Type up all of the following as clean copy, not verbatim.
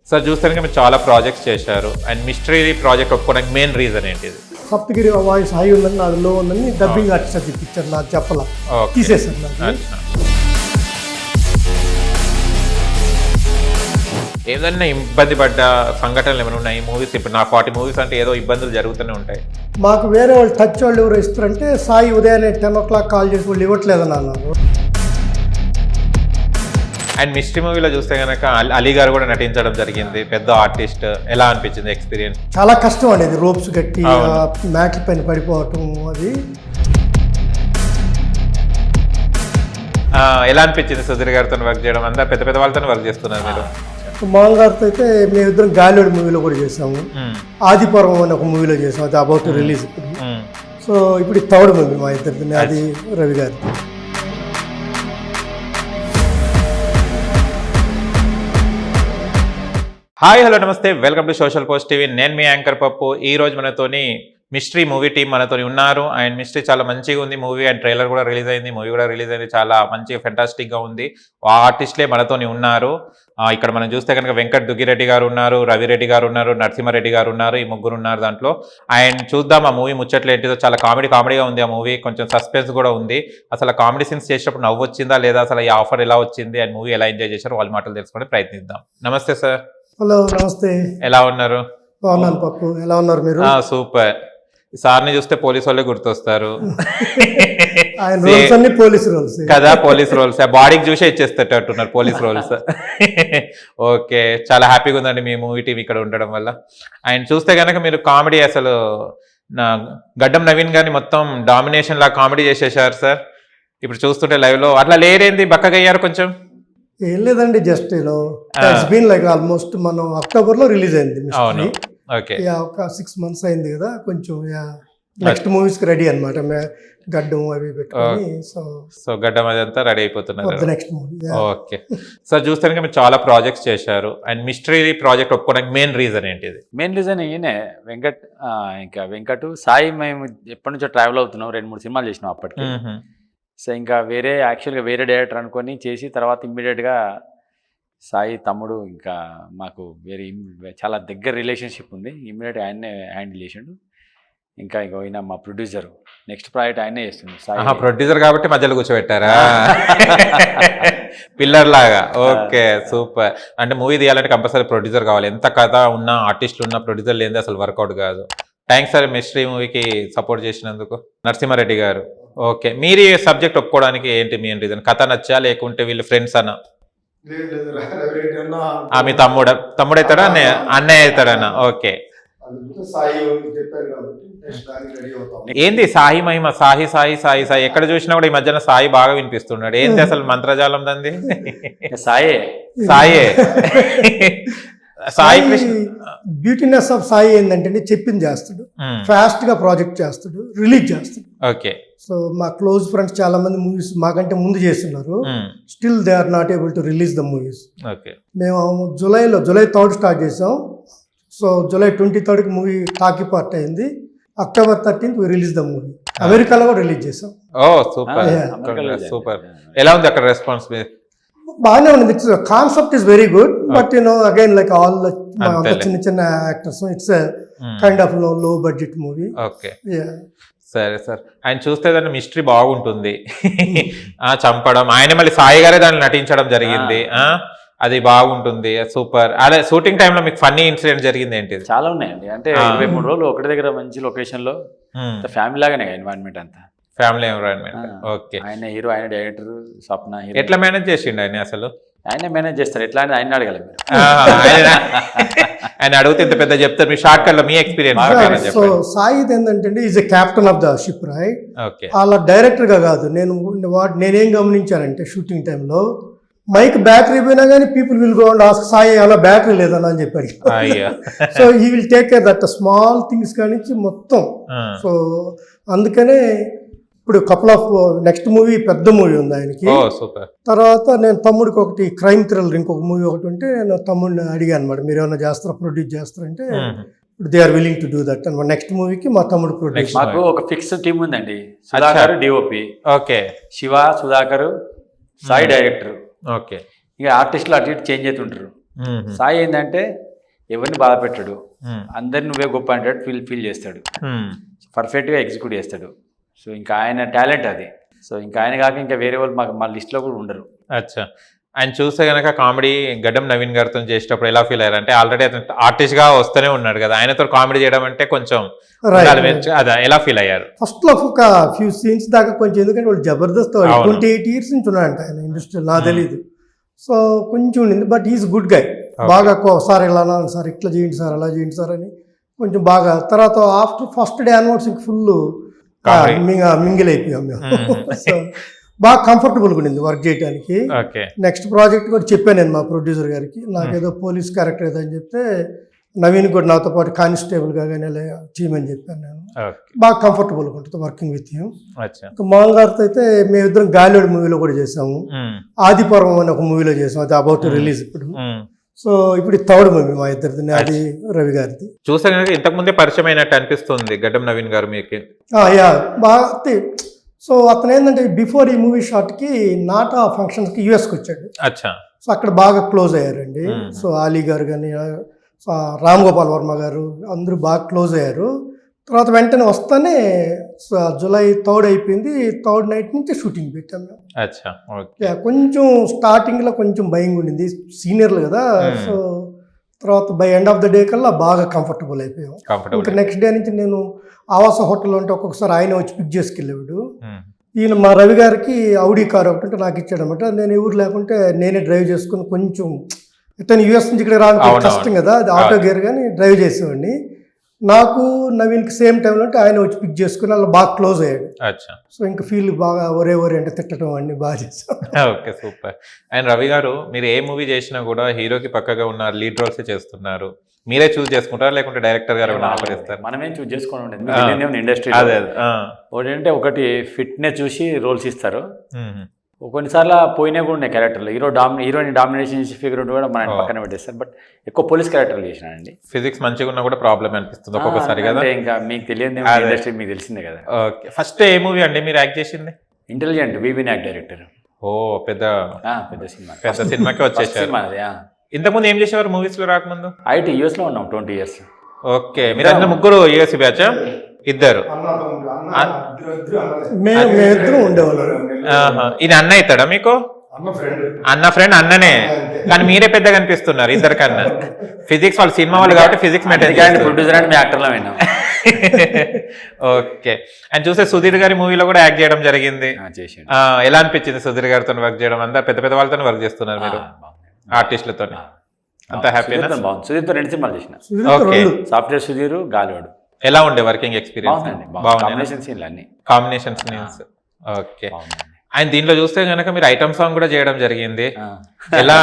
Sir చూస్తానికి మీరు చాలా ప్రాజెక్ట్స్ చేశారు అండ్ మిస్టరీ ప్రాజెక్ట్ ఒప్పుకోవడానికి మెయిన్ రీజన్ ఏంటిది? సప్తగిరి వాయిస్ హై ఉందని నాది లో ఉందని డబ్బింగ్ ఆర్టిస్ట్ అది పిక్చర్ నాకు చెప్పాల తీసేసాను నాకు. ఏదైనా ఇబ్బంది పడ్డ సంఘటనలు ఏమైనా ఉన్నాయి మూవీస్? ఇప్పుడు నా 40 మూవీస్ అంటే ఏదో ఇబ్బందులు జరుగుతూనే ఉంటాయి. మాకు వేరే వాళ్ళు టచ్ వాళ్ళు ఎవరు ఇస్తారంటే సాయి ఉదయాన్నే 10 o'clock కాల్ చేసి వాళ్ళు ఇవ్వట్లేదని అన్నారు. అండ్ మిస్టరీ మూవీలో చూస్తే కనుక అలీ గారు కూడా నటించడం జరిగింది, పెద్ద ఆర్టిస్ట్. ఎలా అనిపించింది ఎక్స్పీరియన్స్? చాలా కష్టం అనేది రోప్స్ కట్టి మ్యాట్ల పైన పడిపోవటం అది. ఎలా అనిపించింది సుధీర్ గారితో వర్క్ చేయడం? అందరు పెద్ద పెద్ద వాళ్ళతో వర్క్ చేస్తున్నారు మీరు. మోహన్ గారితో అయితే మేమిద్దరం గాలిలోడి మూవీలో కూడా చేసాము, ఆదిపురం అని ఒక మూవీలో చేసాము, అది అబౌట్ రిలీజ్ ఇప్పుడు. సో ఇప్పుడు థర్డ్ మూవీ మా ఇద్దరిది, అది రవి గారి. హాయ్ హలో నమస్తే, welcome to social post TV. నేను మీ యాంకర్ పప్పు. ఈ రోజు మనతోని మిస్టరీ మూవీ టీం మనతో ఉన్నారు. అండ్ మిస్టరీ చాలా మంచిగా ఉంది మూవీ, అండ్ ట్రైలర్ కూడా రిలీజ్ అయింది, మూవీ కూడా రిలీజ్ అయింది, చాలా మంచిగా ఫెంటాస్టిక్గా ఉంది. ఆ ఆర్టిస్ట్లే మనతోని ఉన్నారు. ఇక్కడ మనం చూస్తే కనుక వెంకట్ దుగ్గిరెడ్డి గారు ఉన్నారు, రవిరెడ్డి గారు ఉన్నారు, నరసింహారెడ్డి గారు ఉన్నారు, ఈ ముగ్గురు ఉన్నారు దాంట్లో. అండ్ చూద్దాం ఆ మూవీ ముచ్చట్లు ఏంటిదో. చాలా కామెడీగా ఉంది ఆ మూవీ, కొంచెం సస్పెన్స్ కూడా ఉంది. అసలు కామెడీ సీన్స్ చేసినప్పుడు నవ్వు వచ్చిందా లేదా, అసలు ఈ ఆఫర్ ఎలా వచ్చింది, అండ్ మూవీ ఎలా ఎంజాయ్ చేశారు వాళ్ళ మాటలు తెలుసుకొని ప్రయత్నిద్దాం. నమస్తే సార్. హలో నమస్తే. ఎలా ఉన్నారు? బాగున్నాను పప్పు, ఎలా ఉన్నారు మీరు? సూపర్. సార్ని చూస్తే పోలీస్ వాళ్ళే గుర్తొస్తారు కదా, పోలీస్ రోల్స్ బాడీకి చూసే ఇచ్చేస్తట్టున్నారు పోలీస్ రోల్స్. ఓకే, చాలా హ్యాపీగా ఉందండి మీ మూవీ టీం ఇక్కడ ఉండడం వల్ల. అండ్ చూస్తే కనుక మీరు కామెడీ అసలు గడ్డం నవీన్ గారిని మొత్తం డామినేషన్ లా కామెడీ చేసేసారు సార్. ఇప్పుడు చూస్తుంటే లైవ్ లో అట్లా లేరేంది, బక్కగయ్యారు కొంచెం? ఏం లేదండి, జస్ట్ లైక్ ఆల్మోస్ట్ మనం అక్టోబర్ లో రిలీజ్ అయింది. ఓకే, ఒక 6 months అయింది కదా, కొంచెం నెక్స్ట్ మూవీస్ కి రెడీ అనమాట. గడ్డం అవి పెట్టుకొని సో గడ్డం అదంతా రెడీ అయిపోతున్నారు నెక్స్ట్ మూవీ. ఓకే సార్, చూస్తానికి మీరు చాలా ప్రాజెక్ట్స్ చేశారు అండ్ మిస్టరీ ప్రాజెక్ట్ ఒప్పుకోవడానికి మెయిన్ రీజన్ ఏంటిది? మెయిన్ రీజన్ ఈయనే వెంకట్. ఇంకా వెంకట్ సాయి మేము ఎప్పటి నుంచో ట్రావెల్ అవుతున్నాం, 2-3 సినిమాలు చేసినాం అప్పటికి. సో ఇంకా యాక్చువల్గా వేరే డైరెక్టర్ అనుకొని చేసి తర్వాత ఇమ్మీడియట్గా సాయి తమ్ముడు, ఇంకా మాకు చాలా దగ్గర రిలేషన్షిప్ ఉంది, ఇమ్మీడియట్గా ఆయన్నే హ్యాండిల్ చేసిండు. ఇంకా ఈయన మా ప్రొడ్యూసర్, నెక్స్ట్ ప్రాజెక్ట్ ఆయనే చేస్తుంది. సాయి ప్రొడ్యూసర్ కాబట్టి మధ్యలో కూర్చోబెట్టారా పిల్లర్ లాగా? Okay, super. అంటే మూవీ తీయాలంటే కంపల్సరీ ప్రొడ్యూసర్ కావాలి, ఎంత కథ ఉన్నా ఆర్టిస్టులు ఉన్నా ప్రొడ్యూసర్ లేనిదే అసలు వర్కౌట్ కాదు. థ్యాంక్స్ సార్ మిస్టరీ మూవీకి సపోర్ట్ చేసినందుకు. నరసింహారెడ్డి గారు, ఓకే, మీరు ఈ సబ్జెక్ట్ ఒప్పుకోవడానికి ఏంటి మెయిన్ రీజన్? కథ నచ్చా లేకుంటే వీళ్ళు ఫ్రెండ్స్ అన్నా? మీ తమ్ముడు అవుతాడా, అన్నయ్య అవుతాడన్నా? ఓకే, ఏంది సాయి మహిమ? సాయి సాయి సాయి సాయి ఎక్కడ చూసినా కూడా ఈ మధ్యన సాయి బాగా వినిపిస్తున్నాడు. ఏంది అసలు మంత్రజాలం దంది? సాయే సాయే సాయి కృష్ణ. బ్యూటీనెస్ ఆఫ్ సాయి ఏంటంటే చెప్పింది చేస్తాడు, ఫాస్ట్ గా ప్రాజెక్ట్ చేస్తాడు, రిలీజ్ చేస్తాడు. ఓకే, సో మా క్లోజ్ ఫ్రెండ్స్ చాలా మంది మూవీస్ మాకంటే ముందు చేస్తున్నారు, still they are not able to release the movies. మేము జూలై 3rd స్టార్ట్ చేసాం. So July 23rd movie talkie part అయింది, October 13th release the movie. అమెరికాలో కూడా రిలీజ్ చేసాం. ఓ సూపర్ సూపర్. ఎలా ఉంది అక్కడ రెస్పాన్స్? బాగానే ఉంది. It's concept is very good, but again like all చిన్న యాక్టర్స్, ఇట్స్ కైండ్ ఆఫ్ లో బడ్జెట్ మూవీ. ఓకే, సరే సార్. ఆయన చూస్తే దాన్ని మిస్టరీ బాగుంటుంది, చంపడం, ఆయన మళ్ళీ సాయి గారే దాన్ని నటించడం జరిగింది, అది బాగుంటుంది, సూపర్. అదే షూటింగ్ టైంలో మీకు ఫన్నీ ఇన్సిడెంట్ జరిగింది ఏంటి? చాలా ఉన్నాయండి. అంటే 23 రోజులు ఒకటి దగ్గర మంచి లొకేషన్ లో ఫ్యామిలీ లాగానే ఎన్వైరన్మెంట్ అంతా, ఫ్యామిలీ ఎన్విరాన్మెంట్. ఓకే, ఆయన హీరో, ఆయన డైరెక్టర్, స్వప్న. ఎట్లా మేనేజ్ చేసిండు ఆయన? అసలు ఆయన మేనేజ్ చేస్తారు, ఎట్లా అని ఆయన అడగాలి మీరు. ఆయన అడిగితే ఇంత పెద్ద చెప్తారు. మీ షార్ట్ కట్ లో మీ ఎక్స్పీరియన్స్. సో సాయి ఏంటంటే is a captain of the ship, right? అలా డైరెక్టర్ గా కాదు. నేనేం గమనించానంటే షూటింగ్ టైంలో మైక్ బ్యాటరీ పోయినా కానీ people will go and ask Sai అలా బ్యాటరీ లేదన్నా అని చెప్పాడు. So he will take care that small things కానించి మొత్తం. సో అందుకనే ఇప్పుడు కపుల్ ఆఫ్ నెక్స్ట్ మూవీ పెద్ద మూవీ ఉంది ఆయనకి. తర్వాత నేను తమ్ముడికి ఒకటి క్రైమ్ థ్రిల్లర్ ఇంకొక మూవీ ఒకటి ఉంటే నేను తమ్ముడిని అడిగాను అనమాట, మీరు ఏమైనా చేస్తారా, ప్రొడ్యూస్ చేస్తారంటే they are willing to do that. And next మూవీకి మా తమ్ముడు ప్రొడ్యూస్. మాకు ఒక ఫిక్స్ టీమ్ ఉందండి, Sudhakar DOP, okay, Shiva, Sudhakar, Sai director. Okay, ఇక ఆర్టిస్టులు అటు ఇటు చేంజ్ అవుతుంటారు. సాయి ఏంటంటే ఎవరిని బాధ పెట్టాడు, అందరిని నువ్వే గొప్ప అంటాడు, ఫీల్ చేస్తాడు, పర్ఫెక్ట్గా ఎగ్జిక్యూట్ చేస్తాడు. సో ఇంకా ఆయన టాలెంట్ అది. సో ఇంకా ఆయన కాక ఇంకా వేరే వాళ్ళు మాకు మా లిస్ట్లో కూడా ఉండరు. అచ్చా, ఆయన చూస్తే కనుక కామెడీ గడ్డం నవీన్ గారితో చేసేటప్పుడు ఎలా ఫీల్ అయ్యారు? అంటే ఆల్రెడీ అతను ఆర్టిస్ట్ గా వస్తూనే ఉన్నాడు కదా, ఆయనతో కామెడీ చేయడం అంటే కొంచెం అదే ఎలా ఫీల్ అయ్యారు? ఫస్ట్ లో ఒక ఫ్యూ సీన్స్ దాకా కొంచెం, ఎందుకంటే వాళ్ళు జబర్దస్త్ 28 years నుంచి ఉన్నాడంట ఆయన ఇండస్ట్రీ, నాకు తెలియదు. సో కొంచెం ఉండింది, బట్ ఈజ్ గుడ్ గై. బాగా సార్ ఇలా అనాలి సార్, ఇట్లా చేయండి సార్, అలా చేయండి సార్ అని కొంచెం బాగా. తర్వాత ఆఫ్టర్ ఫస్ట్ డే అన్వర్డ్స్ ఇంక ఫుల్ మింగిల్ అయిపోయాం మేము. సో బాగా కంఫర్టబుల్గా ఉండింది వర్క్ చేయడానికి. నెక్స్ట్ ప్రాజెక్ట్ కూడా చెప్పాను నేను మా ప్రొడ్యూసర్ గారికి, నాకేదో పోలీస్ క్యారెక్టర్ ఏదో అని చెప్తే నవీన్ కూడా నాతో పాటు కానిస్టేబుల్గా కానీ అలా చేయమని చెప్పాను నేను. బాగా కంఫర్టబుల్గా ఉంటుంది వర్కింగ్ విత్ యూ. మోహన్ గారితో అయితే మేమిద్దరం గాలిలోడి మూవీలో కూడా చేసాము, ఆదిపర్వం అని ఒక మూవీలో చేసాము, అది అబౌట్ రిలీజ్ ఇప్పుడు. సో ఇప్పుడు థర్డ్ మూవీ మా ఇద్దరిది, అది రవి గారిది. చూసా ఇంతకు ముందే పరిచయం అయినట్టు అనిపిస్తుంది గడ్డం నవీన్ గారు మీకు. యా బాగా. సో అతను ఏంటంటే బిఫోర్ ఈ మూవీ షాట్ కి నాటా ఫంక్షన్స్ కి యుఎస్కి వచ్చాడు. సో అక్కడ బాగా క్లోజ్ అయ్యారండి. సో ఆలీ గారు కానీ, రామ్ గోపాల్ వర్మ గారు అందరూ బాగా క్లోజ్ అయ్యారు. తర్వాత వెంటనే వస్తానే జూలై 3rd అయిపోయింది, 3rd నైట్ నుంచి షూటింగ్ పెట్టాం మేము. కొంచెం స్టార్టింగ్ లో కొంచెం భయంగా ఉండింది, సీనియర్లు కదా. సో తర్వాత by end of the day కల్లా బాగా కంఫర్టబుల్ అయిపోయాం. ఇంకా నెక్స్ట్ డే నుంచి నేను ఆవాస హోటల్లో ఉంటే ఒక్కొక్కసారి ఆయన వచ్చి పిక్ చేసుకెళ్ళేవాడు. ఈయన మా రవి గారికి ఔడీ కార్ ఒకటి నాకు ఇచ్చాడు అనమాట. నేను ఎవరు లేకుంటే నేనే డ్రైవ్ చేసుకుని, కొంచెం ఇతను యూఎస్ నుంచి ఇక్కడ రావడానికి కష్టం కదా, అది ఆటో గేర్ కానీ డ్రైవ్ చేసేవాడిని. నాకు నవీన్కి సేమ్ టైంలో అంటే ఆయన వచ్చి పిక్ చేసుకుని అలా బాగా క్లోజ్ అయ్యాడు. సో ఇంకా ఫీల్ బాగా ఒరే అంటే తిట్టడం అన్ని బాగా చేస్తాం. Okay, super. అండ్ రవి గారు, మీరు ఏ మూవీ చేసినా కూడా హీరోకి పక్కగా ఉన్న లీడ్ రోల్స్ చేస్తున్నారు. మీరే చూస్ చేసుకుంటారా లేకుంటే డైరెక్టర్ గారు ఆఫర్ ఇస్తారు? మనమేం చూస్ చేసుకోండి ఇండస్ట్రీ. ఏంటంటే ఒకటి ఫిట్నెస్ చూసి రోల్స్ ఇస్తారు. కొన్నిసార్లు పోయినా కూడా ఉన్నాయి క్యారెక్టర్లు. హీరోని డామినేషన్ ఫిగర్ కూడా మనం పక్కన పెట్టేస్తారు. బట్ ఎక్కువ పోలీస్ క్యారెక్టర్లు చేసినానండి. ఫిజిక్స్ మంచిగా ఉన్నా కూడా ప్రాబ్లం అనిపిస్తుంది ఒక్కొక్కసారి కదా. ఇంకా మీకు తెలియదు ఇండస్ట్రీ, మీకు తెలిసిందే కదా. ఓకే, ఫస్ట్ ఏ మూవీ అండి మీరు యాక్ట్ చేసింది? ఇంటెలిజెంట్, వి వినాయక్ డైరెక్టర్. ఓ పెద్ద సినిమా, పెద్ద సినిమాకి వచ్చేసారు. ఇంతకుముందు ఏం చేసేవారు మూవీస్ లో రాకముందు? ఐటీ యూఎస్ లో ఉన్నాం 20 years. ఓకే, మీరు అందరూ ముగ్గురు యూఎస్ బ్యాచ్? ఇద్దరు ఉండేవాళ్ళం. ఇది అన్న అవుతాడా మీకు? అన్న ఫ్రెండ్ అన్ననే, కానీ మీరే పెద్దగా కనిపిస్తున్నారు ఇద్దరికన్నా. ఫిజిక్స్ వాళ్ళు సినిమా వాళ్ళు కాబట్టి ఫిజిక్స్ మెయింటైన్. ప్రొడ్యూసర్ అండ్ మీ యాక్టర్లో విన్నాం. ఓకే, అండ్ చూస్తే సుధీర్ గారి మూవీలో కూడా యాక్ట్ చేయడం జరిగింది. ఎలా అనిపించింది సుధీర్ గారితో వర్క్ చేయడం? అందరు పెద్ద పెద్ద వాళ్ళతో వర్క్ చేస్తున్నారు మీరు, ఆర్టిస్టులతో. అంత హ్యాపీనా? బాగుంది. సుధీర్తో 2 సినిమాలు చేసిన. ఓకే, సాఫ్ట్వేర్ సుధీర్, గాలివాడు. ఎలా ఉండే working experience? Combination scenes. Okay, ఆయన దీంట్లో చూస్తే కనుక మీరు ఐటమ్ సాంగ్ కూడా చేయడం జరిగింది. ఎలా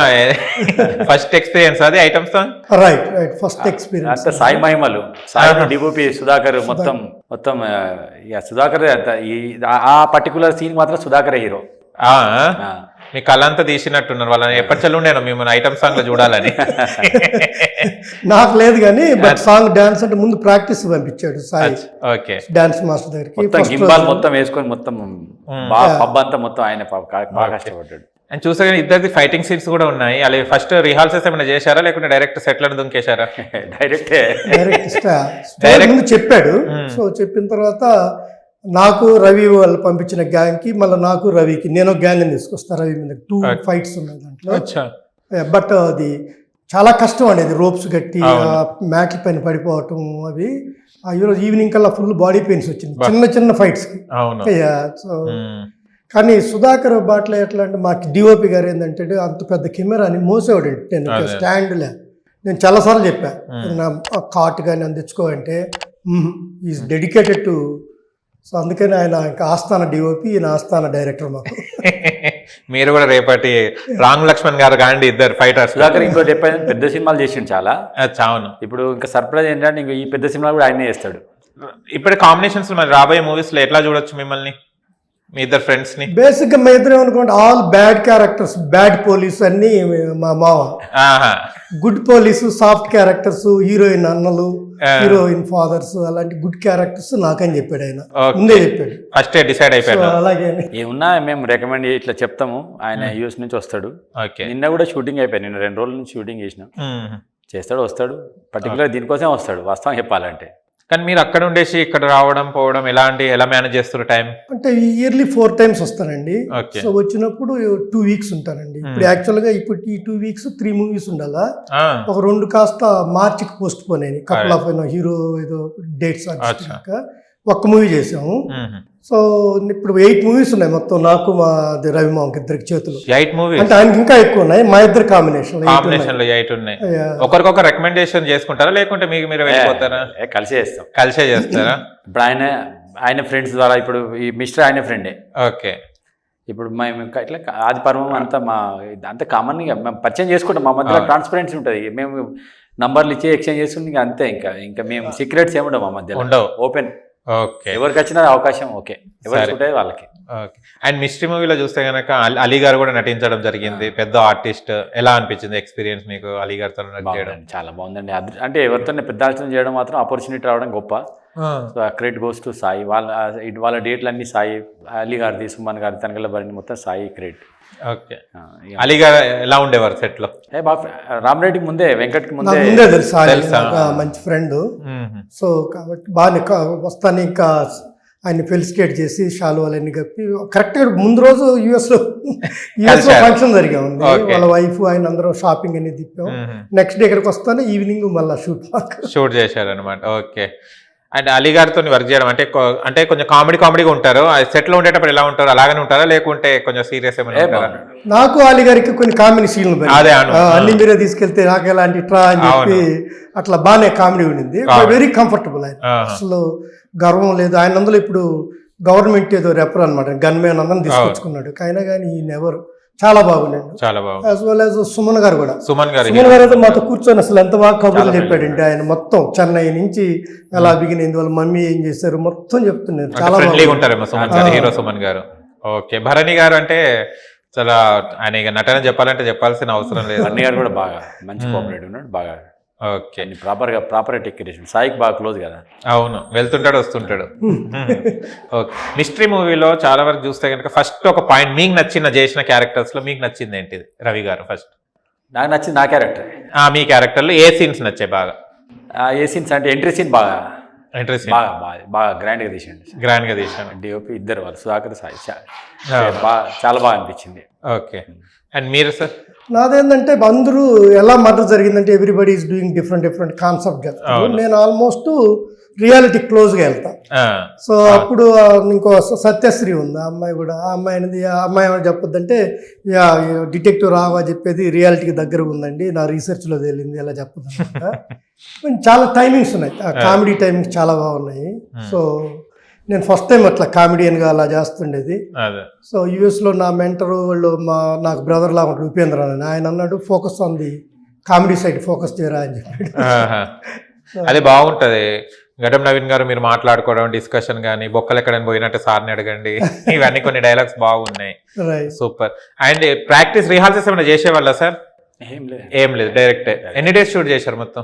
ఫస్ట్ ఎక్స్పీరియన్స్ అది item song? Right first experience. అంటే సాయి మహిమలు, సాయి డిఓపి సుధాకర్, మొత్తం సుధాకర్. ఆ పర్టికులర్ సీన్ మాత్రం సుధాకర్ హీరో. మీ కళ అంతా తీసినట్టున్నారు. వాళ్ళని ఎప్పటి చల్లుండేనా మిమ్మల్ని ఐటమ్ సాంగ్ లో చూడాలని? నాకు లేదు కానీ బట్ సాంగ్ డాన్స్ అంటే ముందు ప్రాక్టీస్ పంపించాడు సాయి. ఓకే, డాన్స్ మాస్టర్ దగ్గరికి గింబాల్ మొత్తం వేసుకొని మొత్తం పబ్ అంతా మొత్తం ఆయన బాగా కష్టపడ్డాడు. అండ్ చూసా కానీ ఇద్దరిది ఫైటింగ్ సీన్స్ కూడా ఉన్నాయి. అలా ఫస్ట్ రిహార్సల్స్ ఏమైనా చేశారా లేకుంటే డైరెక్ట్ సెట్లను దుంకేశారా? డైరెక్ట్ ముందు చెప్పాడు. సో చెప్పిన తర్వాత నాకు రవి వాళ్ళు పంపించిన గ్యాంగ్ కి, మళ్ళీ నాకు రవికి, నేను గ్యాంగ్ తీసుకొస్తాను. రవి మీద 2 fights ఉన్నాయి దాంట్లో. బట్ అది చాలా కష్టం అనేది, రోప్స్ కట్టి మ్యాట్ల పైన పడిపోవటం అవి. ఈరోజు ఈవినింగ్ కల్లా ఫుల్ బాడీ పెయిన్స్ వచ్చింది చిన్న ఫైట్స్ కి. సో కానీ సుధాకర్ బాట్లో ఎట్లా అంటే, మాకు డిఓపి గారు ఏంటంటే అంత పెద్ద కెమెరాని మోసేవాడు. నేను స్టాండ్లే, నేను చాలాసార్లు చెప్పాను నా కాట్ కానీ అందించుకోవంటే ఈజ్ డెడికేటెడ్ టు. సో అందుకని ఆయన ఇంకా ఆస్థాన డిఓపి, ఈయన ఆస్థాన డైరెక్టర్ మాకు. మీరు కూడా రేపటి రామ్ లక్ష్మణ్ గారు కానీ ఇద్దరు ఫైటర్స్. సుధాకర్ ఇంకోటి పెద్ద సినిమాలు చేసిండు చాలా. అవును, ఇప్పుడు ఇంకా సర్ప్రైజ్ ఏంటంటే ఇంకా ఈ పెద్ద సినిమాలు కూడా ఆయనే చేస్తాడు. ఇప్పుడు కాంబినేషన్స్ మరి రాబోయే మూవీస్ లో ఎట్లా చూడొచ్చు మిమ్మల్ని? మీ ఇద్దరు ఫ్రెండ్స్ ని? బేసిక్ గా మా ఇద్దరు అనుకోండి all bad characters, bad police అన్ని మా మావ, ఆహా. Good police, soft characters, heroine అన్నలు, హీరోయిన్ ఫాదర్స్, అలాంటి గుడ్ క్యారెక్టర్స్ నాకని చెప్పాడు ఆయన, ముందే చెప్పాడు. ఫస్ట్ డిసైడ్ అయిపోయాడు. అలాగే ఏమున్నా మేము రికమెండ్ ఇట్లా చెప్తాము. ఆయన యూఎస్ నుంచి వస్తాడు. నిన్న కూడా షూటింగ్ అయిపోయింది. నిన్న 2 రోజుల నుంచి షూటింగ్ చేసినాం. చేస్తాడు, వస్తాడు. పర్టికులర్ దీనికోసం వస్తాడు వాస్తవం చెప్పాలంటే. కానీ మీరు అక్కడ ఉండేసి ఇక్కడ రావడం పోవడం ఎలా మేనేజ్ చేస్తారు టైం? అంటే ఇయర్లీ 4 times వస్తానండి. సో వచ్చినప్పుడు 2 weeks ఉంటానండి. ఇప్పుడు యాక్చువల్ గా ఇప్పుడు ఈ 2 weeks 3 movies ఉండాలా, ఒక 2 కాస్త మార్చికి పోస్ట్ పోన్ అయినాయి. కపుల్ ఆఫ్ హీరో ఏదో డేట్స్ ఒక్క మూవీ చేసాము. సో ఇప్పుడు 8 movies ఉన్నాయి మొత్తం, నాకు మా రవి మామకి ఇద్దరికి చేతులు. 8 movies అంటే ఆయనకి ఇంకా ఎక్కువ ఉన్నాయి, మా ఇద్దరు కాంబినేషన్ లో 8 ఉన్నాయి. ఒకరికొకరు రికమెండేషన్ చేసుకుంటారా లేకుంటే మీకు మీరు వెళ్ళిపోతారా? కలిసే చేస్తారా? ఇప్పుడు ఆయన ఫ్రెండ్స్ ద్వారా, ఇప్పుడు ఈ మిస్టర్ ఆయన ఫ్రెండే. ఓకే. ఇప్పుడు మేము ఇట్లా ఆది పర్వం అంతా అంత కామన్గా మేము పరిచయం చేసుకుంటాం. మా మధ్యలో ట్రాన్స్పరెన్సీ ఉంటుంది. మేము నంబర్లు ఇచ్చి ఎక్స్చేంజ్ చేసుకుంటే అంతే. ఇంకా మేము సీక్రెట్స్ ఏముండవు మా మధ్యలో, ఓపెన్. ఓకే. ఎవరికి వచ్చిన అవకాశం ఓకే, ఎవరికి వాళ్ళకి. అండ్ మిస్టరీ మూవీలో చూస్తే కనుక అలీ గారు కూడా నటించడం జరిగింది, పెద్ద ఆర్టిస్ట్. ఎలా అనిపించింది ఎక్స్పీరియన్స్ మీకు అలీ గారితో చేయడం? చాలా బాగుందండి. అంటే ఎవరితో పెద్ద ఆర్టిస్ట్ చేయడం మాత్రం ఆపర్చునిటీ రావడం గొప్ప. So credit goes to Sai. వాళ్ళ డేట్లు అన్ని సాయి, అలీ గారిది, సుమన్ గారి, తనగల భరణి, మొత్తం సాయి క్రెడిట్. ఓకే. అలీ గారు ఎలా ఉండేవారు సెట్ లో? రామరెడ్డికి ముందే, వెంకట్కి ముందే తెలుసా, మంచి ఫ్రెండ్. సో కాబట్టి బాగా వస్తాను, ఇంకా ఆయన ఫెలిసిటేట్ చేసి షాలువాలన్నీ కప్పి కరెక్ట్ గా ముందు రోజు యుఎస్ లో ఫంక్షన్ జరిగా ఉంది. వాళ్ళ వైఫ్ ఆయన అందరం షాపింగ్ అనేది తిప్పాం. నెక్స్ట్ డే ఇక్కడికి వస్తాను, ఈవినింగ్ మళ్ళీ షూట్ చేశారనమాట. ఓకే. అండ్ అలీ గారితో వర్క్ చేయడం అంటే కొంచెం కామెడీగా ఉంటారు. సెట్ లో ఉండేటప్పుడు ఎలా ఉంటారు? అలాగనే ఉంటారా లేకుంటే కొంచెం సీరియస్ ఏమైనా ఉంటారా? నాకు అలీ గారికి కొన్ని కామెడీ సీన్లు అన్ని మీరే తీసుకెళ్తే నాకు ఎలాంటి ట్రా అని చెప్పి అట్లా బాగానే కామెడీ ఉండింది. Very comfortable. ఆయన అసలు గర్వం లేదు. ఆయన అందులో ఇప్పుడు గవర్నమెంట్ ఏదో రెఫర్ అనమాట, గన్ మ్యాన్ అందరం తీసుకొచ్చుకున్నాడు. అయినా కానీ ఈ నెవర్ చాలా బాగుండండి. చాలా బాగుంది. యాజ్ వెల్ యాజ్ సుమన్ గారు కూడా. సుమన్ గారు అయితే మాతో కూర్చొని అసలు ఎంత బాగా కబుర్లు చెప్పాడంటే, ఆయన మొత్తం చెన్నై నుంచి ఎలా బిగినైంది, వాళ్ళ మమ్మీ ఏం చేశారు మొత్తం చెప్తున్నారు. చాలా ఫ్రెండ్లీగా ఉంటారేమో సుమన్ గారు, హీరో సుమన్ గారు. ఓకే. భరణి గారు అంటే చాలా, ఆయన ఇక నటన చెప్పాల్సిన అవసరం లేదు. భరణి గారు కూడా బాగా మంచి కోఆపరేటివ్ ఉన్నాడు, బాగా. ఓకే. Proper technician. సాయికి బాగా క్లోజ్ కదా. అవును, వెళ్తుంటాడు వస్తుంటాడు. ఓకే. మిస్టరీ మూవీలో చాలా వరకు చూస్తే కనుక ఫస్ట్ ఒక పాయింట్ మీకు నచ్చిన చేసిన క్యారెక్టర్స్ లో మీకు నచ్చింది ఏంటిది రవి గారు? ఫస్ట్ నాకు నచ్చింది నా క్యారెక్టర్. మీ క్యారెక్టర్ లో ఏ సీన్స్ నచ్చాయి బాగా? ఏ సీన్స్ అంటే ఎంట్రీ సీన్ బాగా గ్రాండ్ గా తీసాను. డిఓపి ఇద్దరు వాళ్ళు, సుధాకర్ సాయి, చాలా బాగా అనిపించింది. ఓకే. అండ్ మీరు సార్? నాదేంటంటే అందరూ ఎలా మర్డర్ జరిగిందంటే everybody is doing different concept చెప్తాను. నేను ఆల్మోస్ట్ రియాలిటీ క్లోజ్గా వెళ్తా. సో అప్పుడు ఇంకో సత్యశ్రీ ఉంది, ఆ అమ్మాయి కూడా. ఆ అమ్మాయి ఏమైనా చెప్పొద్దంటే, డిటెక్టివ్ రావా చెప్పేది రియాలిటీకి దగ్గర ఉందండి, నా రీసెర్చ్లో తేలింది, ఎలా చెప్పొద్దు అనమాట. చాలా టైమింగ్స్ ఉన్నాయి, కామెడీ టైమింగ్స్ చాలా బాగున్నాయి. సో నేను ఫస్ట్ టైం అట్లా కామెడియన్గా అలా చేస్తుండేది. సో యుఎస్లో నా మెంటర్ వాళ్ళు నాకు బ్రదర్ లాగా ఉంటాడు, ఉపేంద్ర అని. ఆయన అన్నాడు, focus on the comedy side focus చేయరా అని చెప్పాడు. అది బాగుంటది. గడ్డం నవీన్ గారు మీరు మాట్లాడుకోవడం, డిస్కషన్ కానీ, బొక్కలు ఎక్కడైనా పోయినట్టు సార్ని అడగండి, ఇవన్నీ కొన్ని డైలాగ్స్ బాగున్నాయి. సూపర్. అండ్ ప్రాక్టీస్ రిహార్సల్స్ ఏమైనా చేసేవాళ్ళ సార్? ఏం లేదు, డైరెక్ట్. ఎన్ని డేస్ షూట్ చేశారు మొత్తం?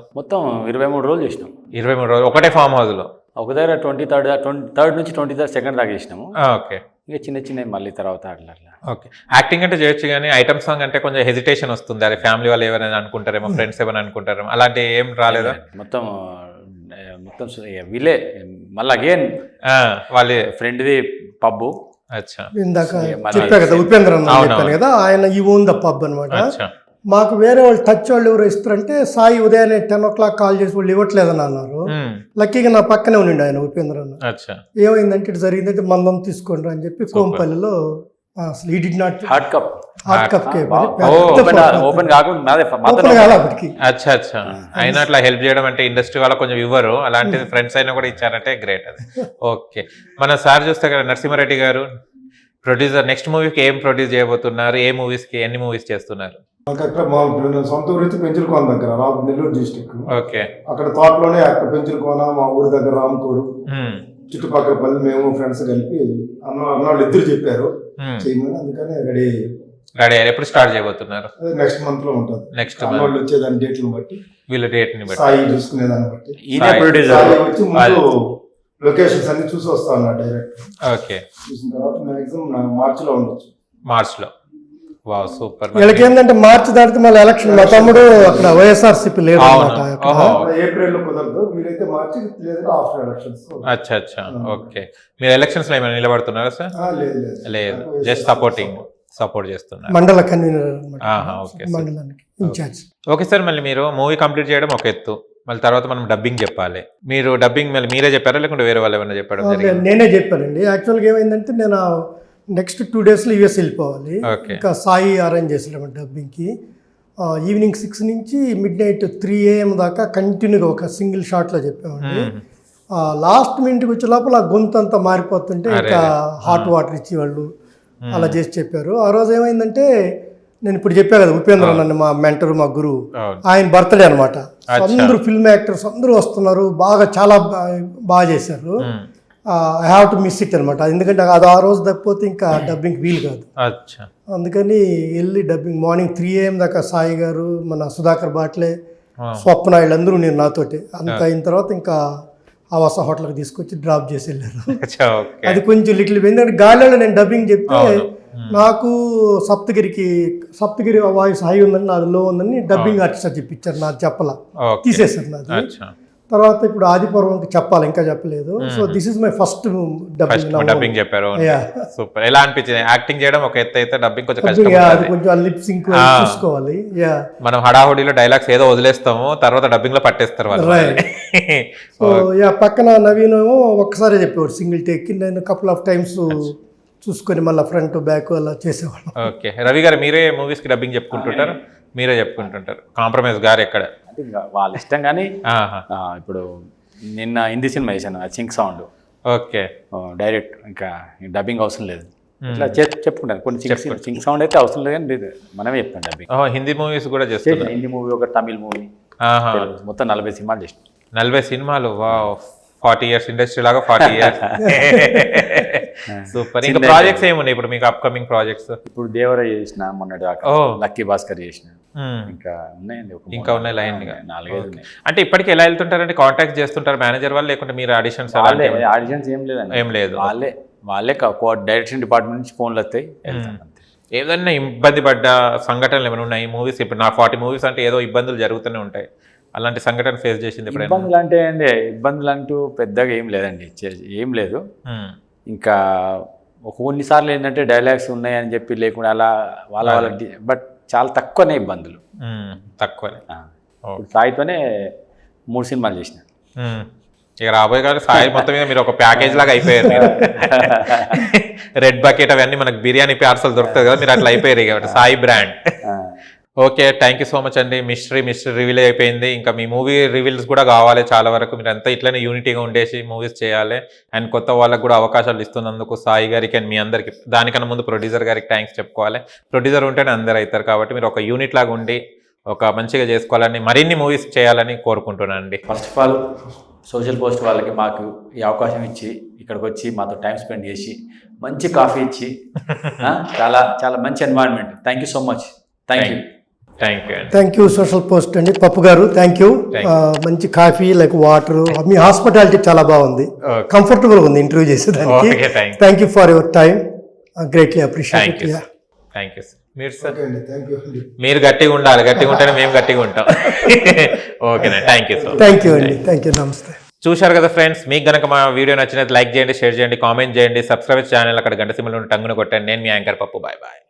23 రోజులు చేసినాం. 23 రోజులు ఒకటే ఫామ్ హౌస్ లో? ఒక దగ్గర 23rd నుంచి 22nd దాకా చేసినాము. ఓకే. ఇక చిన్న మళ్ళీ తర్వాత అట్లా. ఓకే. యాక్టింగ్ అంటే చేయొచ్చు కానీ ఐటమ్ సాంగ్ అంటే కొంచెం హెజిటేషన్ వస్తుంది. అదే ఫ్యామిలీ వాళ్ళు ఎవరైనా అనుకుంటారేమో, ఫ్రెండ్స్ ఏమైనా అనుకుంటారేమో, అలాంటి ఏం రాలేదా? మొత్తం వీళ్ళే మళ్ళీ అగైన్ వాళ్ళ ఫ్రెండ్ది పబ్బు. ఇందాక చెప్పా కదా ఉపేంద్ర చెప్పాను కదా, ఆయన ఈ ఓన్ ద పబ్ అనమాట. మాకు వేరే వాళ్ళు టచ్ వాళ్ళు ఎవరు ఇస్తారంటే, సాయి ఉదయాన్నే 10 o'clock కాల్ చేసి వాళ్ళు ఇవ్వట్లేదని అన్నారు. లక్కీగా నా పక్కనే ఉండి ఆయన ఉపేంద్ర అన్న. ఏమైందంటే ఇటు జరిగిందంటే మందం తీసుకోండి అని చెప్పి కోంపల్లిలో అసలు ఈ did not hot cup open అయినా అట్లా హెల్ప్ చేయడం అంటే ఇండస్ట్రీ వాళ్ళ కొంచెం ఇవ్వరు, అలాంటిది ఫ్రెండ్స్ అయినా కూడా ఇచ్చారంటే గ్రేట్ అది. ఓకే. మన సార్ చూస్తే కదా నరసింహారెడ్డి గారు ప్రొడ్యూసర్, నెక్స్ట్ మూవీకి ఏం ప్రొడ్యూస్ చేయబోతున్నారు? ఏ మూవీస్కి ఎన్ని మూవీస్ చేస్తున్నారు? సొంత ఊరి పెంచులకోన దగ్గర నెల్లూరు డిస్టిక్. ఓకే. అక్కడ తోటలోనే అక్కడ పెంచులకోన, మా ఊరి దగ్గర రామకూరు, చుట్టుపక్కల పనులు మేము ఫ్రెండ్స్ కలిపి అన్నవాళ్ళు ఇద్దరు చెప్పారు చేయమని, అందుకని రెడీ రెడీ ఎప్పుడు స్టార్ట్ చేయబోతున్నారు? నెక్స్ట్ మంత్ లో ఉంటుంది. నెక్స్ట్ అన్నవాళ్ళు వచ్చేదాని డేట్లను బట్టి, వీళ్ళ డేట్ ని బట్టి, సాయి చూసుకునే దాన్ని బట్టి. ఈయన ప్రొడ్యూసర్ సాయి వచ్చి ముందు లొకేషన్స్ అన్ని చూసి వస్తా ఉన్నా డైరెక్ట్. ఓకే, చూసిన తర్వాత మాక్సిమం మార్చ్ లో ఉండొచ్చు. మార్చ్ లో. Wow, super. వీళ్ళకి ఏంటంటే మార్చి దాటితే మళ్ళీ ఎలక్షన్. మా తమ్ముడు అక్కడ వైఎస్ఆర్సీపీ లేడు అనమాట. ఏప్రిల్ లో కుదరదు, మీరైతే మార్చి లేదంటే ఆఫ్టర్ ఎలక్షన్స్. అచ్చా అచ్చా, ఓకే. మీరు ఎలక్షన్స్ లో ఏమైనా నిలబడుతున్నారా సార్? లేదు, జస్ట్ సపోర్ట్ చేస్తున్నారు. మండల కన్వీనర్ ఓకే, మండలానికి ఇన్ఛార్జ్. ఓకే సార్, మళ్ళీ మీరు మూవీ కంప్లీట్ చేయడం ఒక ఎత్తు, మళ్ళీ తర్వాత మనం డబ్బింగ్ చెప్పాలి. మీరు డబ్బింగ్ మళ్ళీ మీరే చెప్పారా లేకుంటే వేరే వాళ్ళు ఏమైనా చెప్పడం జరిగింది? నేనే చెప్పానండి. యాక్చువల్గా ఏమైందంటే నేను నెక్స్ట్ 2 days లో యూఎస్ వెళ్ళిపోవాలి. ఇంకా సాయి అరేంజ్ చేసాడు డబ్బింగ్కి. ఈవినింగ్ 6 నుంచి midnight 3 AM దాకా కంటిన్యూగా ఒక సింగిల్ షాట్లో చెప్పామండి. లాస్ట్ మినిట్కి వచ్చే లోపల గొంతు అంతా మారిపోతుంటే ఇంకా హాట్ వాటర్ ఇచ్చేవాళ్ళు అలా చేసి చెప్పారు. ఆ రోజు ఏమైందంటే నేను ఇప్పుడు చెప్పా కదా, ఉపేంద్ర నన్ను మా మెంటర్, మా గురువు, ఆయన బర్త్డే అనమాట. అందరూ ఫిల్మ్ యాక్టర్స్ అందరూ వస్తున్నారు, చాలా బాగా చేశారు. I have to miss it అనమాట. ఎందుకంటే అది ఆ రోజు తప్పిపోతే ఇంకా డబ్బింగ్ వీలు కాదు. అందుకని వెళ్ళి డబ్బింగ్ మార్నింగ్ 3 AM దాకా సాయి గారు, మన సుధాకర్ బాట్లే, స్వప్న వీళ్ళందరూ నేను నాతోటి. అంత అయిన తర్వాత ఇంకా ఆవాస హోటల్కి తీసుకొచ్చి డ్రాప్ చేసి వెళ్ళారు. అది కొంచెం లిటిల్ ఎందుకంటే గాలిలో నేను డబ్బింగ్ చెప్తే నాకు సప్తగిరి వాయిస్ హై ఉందని, నాది లో ఉందని డబ్బింగ్ ఆర్టిస్ట్ చెప్పించారు. నాకు చెప్పలా, తీసేశారు నాది. తర్వాత ఇప్పుడు ఆదిపర్వంకి చెప్పాలి, ఇంకా చెప్పలేదు. So this is my first dubbing చెప్పారు. సూపర్. ఎలా అనిపించింది యాక్టింగ్ చేయడం? ఒక ఎత్తు అయితే డబ్బింగ్ కొంచెం కొంచెం లిప్ సింక్ చూసుకోవాలి. మనం హడాహుడిలో డైలాగ్స్ ఏదో వదిలేస్తాము, తర్వాత డబ్బింగ్ లో పట్టేస్తారు వాళ్ళు. సో పక్కన నవీన్ ఒక్కసారి చెప్పేవాడు సింగిల్ టేక్ కి. నేను కపుల్ ఆఫ్ టైమ్స్ చూసుకొని మళ్ళీ ఫ్రంట్ బ్యాక్ అలా చేసేవాళ్ళం. ఓకే, రవి గారు మీరే మూవీస్ కి డబ్బింగ్ చెప్పుకుంటుంటారు? మీరే చెప్పుకుంటుంటారు? కాంప్రమైజ్ గారు ఎక్కడ? వాళ్ళ ఇష్టం. కానీ ఇప్పుడు నిన్న హిందీ సినిమా వేసాను, చింక్ సౌండ్. ఓకే, డైరెక్ట్ ఇంకా డబ్బింగ్ అవసరం లేదు, ఇట్లా చెప్పుకుంటాను. కొన్ని చింక్ సౌండ్ అయితే అవసరం లేదు, కానీ మనమే చెప్తాను డబ్బింగ్. హిందీ మూవీస్ కూడా చేస్తాను. హిందీ మూవీ, ఒక తమిళ్ మూవీ, మొత్తం 40 సినిమాలు చేసిన. 40 సినిమాలు? వావ్, 40 years ఇండస్ట్రీ లాగా 40 years. సూపర్. ఇంకా ప్రాజెక్ట్స్ ఏమున్నాయి ఇప్పుడు మీకు? అప్కమింగ్ ప్రాజెక్ట్స్ ఇప్పుడు దేవర చేసిన, మొన్నటి దాకా లక్కీ భాస్కర్ చేసిన, ఇంకా ఉన్నాయండి. ఇంకా ఉన్నాయి లైన్ 4-5 ఉన్నాయి. అంటే ఇప్పటికి ఎలా వెళ్తుంటారంటే కాంటాక్ట్ చేస్తుంటారు మేనేజర్ వాళ్ళు, లేకుంటే మీరు ఆడిషన్స్? ఆడిషన్స్ ఏం లేదండి, ఏం లేదు. వాళ్ళే డైరెక్షన్ డిపార్ట్మెంట్ నుంచి ఫోన్లు వస్తాయి. ఏదైనా ఇబ్బంది పడ్డ సంఘటనలు ఏమైనా ఉన్నాయి మూవీస్? ఇప్పుడు నా 40 మూవీస్ అంటే ఏదో ఇబ్బందులు జరుగుతూనే ఉంటాయి. అలాంటి సంఘటన ఫేస్ చేసింది ఎప్పుడైనా? ఇబ్బందులు అంటే అండి, ఇబ్బందులు అంటూ పెద్దగా ఏం లేదండి, ఏం లేదు. ఇంకా కొన్నిసార్లు ఏంటంటే డైలాగ్స్ ఉన్నాయని చెప్పి లేకుండా అలా వాళ్ళ బట్ చాలా తక్కువనే ఇబ్బందులు. తక్కువనే. సాయితోనే 3 సినిమాలు చేసిన. ఇక రాబోయే కాదు సాయి మొత్తం మీద మీరు ఒక ప్యాకేజ్ లాగా అయిపోయారు. రెడ్ బకెట్ అవన్నీ మనకు బిర్యానీ పార్సల్ దొరుకుతుంది కదా, మీరు అట్లా అయిపోయారు కాబట్టి Sai brand. Okay, thank you so much అండి. మిస్టరీ రివీల్ అయిపోయింది. ఇంకా మీ మూవీ రివీల్స్ కూడా కావాలి చాలా వరకు. మీరు అంతా ఇట్లనే యూనిటీగా ఉండేసి మూవీస్ చేయాలి. అండ్ కొత్త వాళ్ళకు కూడా అవకాశాలు ఇస్తున్నందుకు సాయి గారికి అండ్ మీ అందరికి, దానికన్నా ముందు ప్రొడ్యూసర్ గారికి థ్యాంక్స్ చెప్పుకోవాలి. ప్రొడ్యూసర్ ఉంటేనే అందరు అవుతారు కాబట్టి మీరు ఒక యూనిట్ లాగా ఉండి ఒక మంచిగా చేసుకోవాలని, మరిన్ని మూవీస్ చేయాలని కోరుకుంటున్నాను అండి. First of all social post వాళ్ళకి మాకు ఈ అవకాశం ఇచ్చి ఇక్కడికి వచ్చి మాతో టైం స్పెండ్ చేసి మంచి కాఫీ ఇచ్చి చాలా చాలా మంచి environment. Thank you so much. Thank you social post అండి. పప్పు గారు థ్యాంక్ యూ. మంచి కాఫీ లైక్ వాటర్, మీ హాస్పిటాలిటీ చాలా బాగుంది, కంఫర్టబుల్ ఉంది ఇంటర్వ్యూ చేసేదానికి. Thank you for your time, greatly appreciate. Thank you. మీరు సార్? మీరు గట్టిగా ఉండాలి, గట్టిగా ఉంటేనే మేము గట్టిగా ఉంటాం. ఓకేనా, థ్యాంక్ యూ. థ్యాంక్ యూ అండి, థ్యాంక్ యూ, నమస్తే. చూశారు కదా ఫ్రెండ్స్, మీకు గనక మా వీడియో నచ్చినట్టు లైక్ చేయండి, షేర్ చేయండి, కామెంట్ చేయండి, సబ్స్క్రైబ్ ఛానల్ అక్కడ గంట సింబల్ టంగున కొట్టండి. నేను మీ యాంకర్ పప్పు. Bye bye.